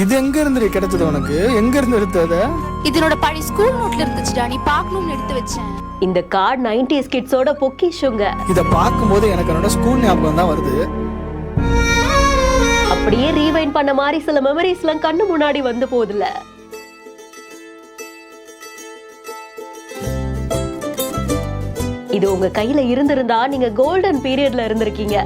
இது எங்க இருந்து கிடைச்சது உனக்கு? எங்க இருந்து எடுத்தது? இதனோட பழைய ஸ்கூல் நோட்ல இருந்துச்சுடா, நீ பார்க்கணும்னு எடுத்து வச்சேன். இந்த கார்டு 90s கிட்ஸோட பொக்கிஷங்க. இத பாக்கும்போது எனக்கு என்னோட ஸ்கூல் ஞாபகம் தான் வருது. அப்படியே ரீவைண்ட் பண்ண மாதிரி சில மெமரிஸ்லாம் கண்ணு முன்னாடி வந்து போகுதுல. இது உங்க கையில இருந்திருந்தா நீங்க கோல்டன் பீரியட்ல இருந்திருக்கீங்க.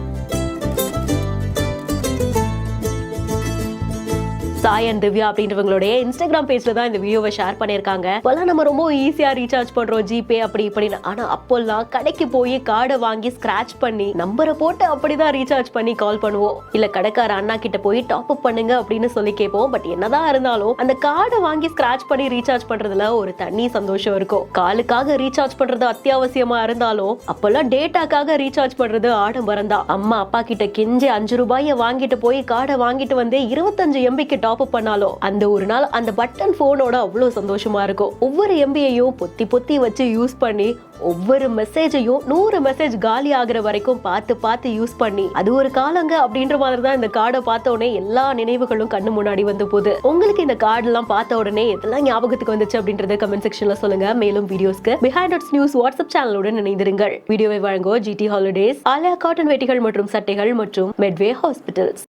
சாய் அண்ட் திவ்யா அப்படின்றவங்களுடைய இன்ஸ்டாகிராம் பேஜ்ல தான் இந்த வீடியோவை ஷேர் பண்ணிருக்காங்க. இப்பெல்லாம் நம்ம ரொம்ப ஈஸியா ரீசார்ஜ் பண்றோம், ஜிபே அப்படி இப்படின்னு. ஆனா அப்போல்லாம் கடைக்கு போய் கார்டை வாங்கி ஸ்கிராச் பண்ணி நம்பரை போட்டு அப்படிதான் ரீசார்ஜ் பண்ணி கால் பண்ணுவோம். இல்ல கடைக்கார அண்ணா கிட்ட போய் டாப் அப் பண்ணுங்க அப்படின்னு சொல்லி கேட்போம். பட் என்னதான் இருந்தாலும் அந்த கார்டை வாங்கி ஸ்கிராச் பண்ணி ரீசார்ஜ் பண்றதுல ஒரு தனி சந்தோஷம் இருக்கும். காலுக்காக ரீசார்ஜ் பண்றது அத்தியாவசியமா இருந்தாலும் அப்பெல்லாம் டேட்டாக்காக ரீசார்ஜ் பண்றது ஆடம்பரம் தான். அம்மா அப்பா கிட்ட கெஞ்சி 5 ரூபாயை வாங்கிட்டு போய் கார்டை வாங்கிட்டு வந்து 25 MB டாப் அப் பண்ணாலும் அந்த ஒரு நாள் அந்த பட்டன் போனோட அவ்வளவு சந்தோஷமா இருக்கும். ஒவ்வொரு எம்பியையும் பொத்தி பொத்தி வச்சு யூஸ் பண்ணி ஒவ்வொரு மெசேஜையும் 100 மெசேஜ் காலி ஆகுற வரைக்கும் பார்த்து யூஸ் பண்ணி அது ஒரு காலங்க அப்படின்ற மாதிரி தான் இந்த கார்டை பார்த்த உடனே எல்லா நினைவுகளும் கண்ணு முன்னாடி வந்து போகுது. உங்களுக்கு இந்த கார்டு எல்லாம் பார்த்த உடனே எதெல்லாம் ஞாபகத்துக்கு வந்துச்சு அப்படின்றத கமெண்ட் செக்ஷன்ல சொல்லுங்க. மேலும் வீடியோஸ்க்கு பிஹைண்ட் இட்ஸ் நியூஸ் வாட்ஸ்அப் சேனலுடன் இணைந்திருங்கள். வீடியோவை வழங்குவோர் GT ஹாலிடேஸ், ஆலியா காட்டன் வேட்டிகள் மற்றும் சட்டைகள் மற்றும் மெட்வே ஹாஸ்பிட்டல்ஸ்.